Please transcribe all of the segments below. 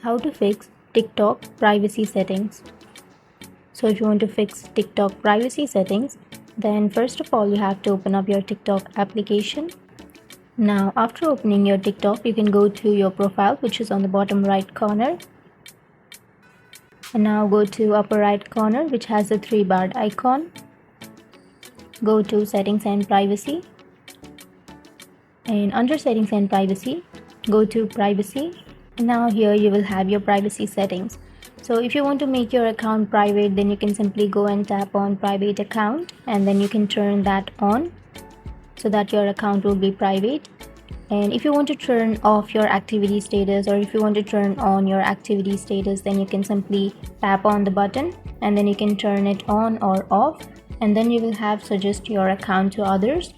How to fix TikTok privacy settings. So if you want to fix TikTok privacy settings, then first of all you have to open up your TikTok application. Now after opening your TikTok, you can go to your profile, which is on the bottom right corner, and now go to upper right corner, which has the three-barred icon. Go to settings and privacy, and under settings and privacy, go to privacy. Now here you will have your privacy settings. So if you want to make your account private, then you can simply go and tap on private account, and then you can turn that on so that your account will be private. And if you want to turn off your activity status, or if you want to turn on your activity status, then you can simply tap on the button and then you can turn it on or off, and then you will have suggest your account to others.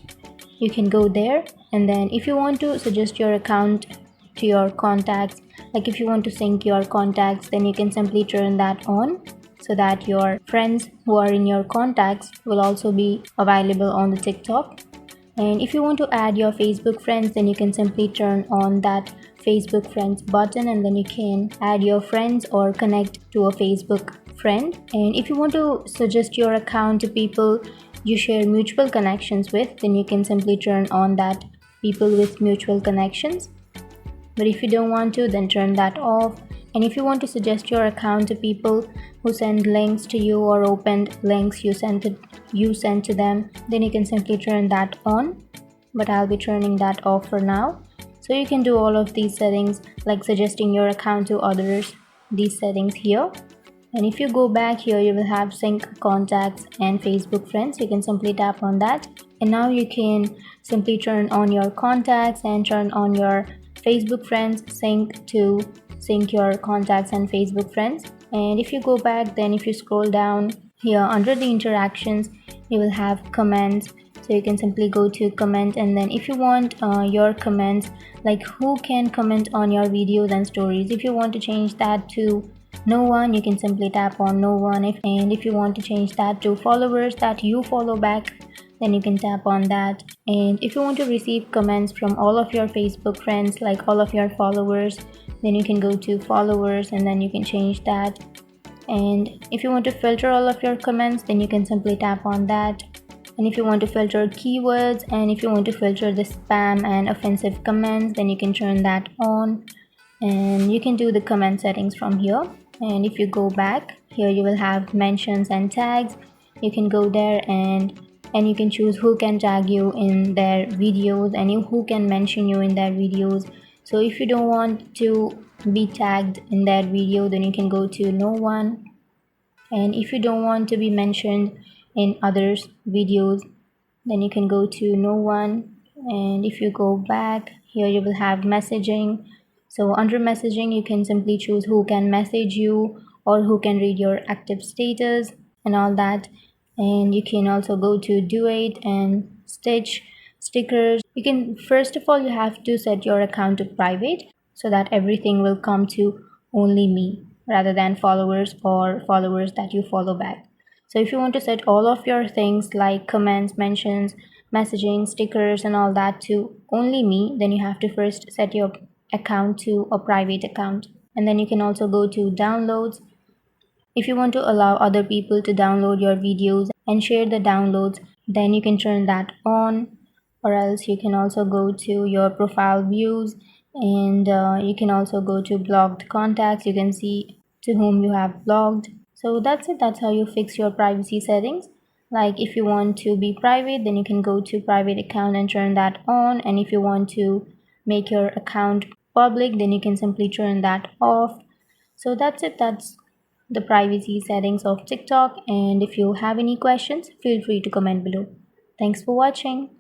You can go there, and then if you want to suggest your account to your contacts, like if you want to sync your contacts, then you can simply turn that on so that your friends who are in your contacts will also be available on the TikTok. And if you want to add your Facebook friends, then you can simply turn on that Facebook friends button, and then you can add your friends or connect to a Facebook friend. And if you want to suggest your account to people you share mutual connections with, then you can simply turn on that people with mutual connections. But if you don't want to, then turn that off. And if you want to suggest your account to people who send links to you or opened links you sent to them, then you can simply turn that on. But I'll be turning that off for now. So you can do all of these settings, like suggesting your account to others, these settings here. And if you go back here, you will have sync contacts and Facebook friends. You can simply tap on that, and now you can simply turn on your contacts and turn on your Facebook friends sync your contacts and Facebook friends. And if you go back, then if you scroll down here under the interactions, you will have comments. So you can simply go to comment, and then if you want your comments, like who can comment on your videos and stories, if you want to change that to no one, you can simply tap on no one. And if you want to change that to followers that you follow back, then you can tap on that. And if you want to receive comments from all of your Facebook friends, like all of your followers, then you can go to followers, and then you can change that. And if you want to filter all of your comments, then you can simply tap on that. And if you want to filter keywords, and if you want to filter the spam and offensive comments, then you can turn that on, and you can do the comment settings from here. And if you go back here, you will have mentions and tags. You can go there, and you can choose who can tag you in their videos and who can mention you in their videos. So if you don't want to be tagged in their video, then you can go to no one. And if you don't want to be mentioned in others videos, then you can go to no one. And if you go back here, you will have messaging. So under messaging, you can simply choose who can message you or who can read your active status and all that. And you can also go to duet and stitch stickers. You can, first of all, you have to set your account to private so that everything will come to only me rather than followers or followers that you follow back. So if you want to set all of your things like comments, mentions, messaging, stickers and all that to only me, then you have to first set your account to a private account. And then you can also go to downloads. If you want to allow other people to download your videos and share the downloads, then you can turn that on. Or else you can also go to your profile views, and you can also go to blocked contacts. You can see to whom you have blocked. So that's it. That's how you fix your privacy settings. Like if you want to be private, then you can go to private account and turn that on. And if you want to make your account public, then you can simply turn that off. So that's it. That's the privacy settings of TikTok. And if you have any questions, feel free to comment below. Thanks for watching.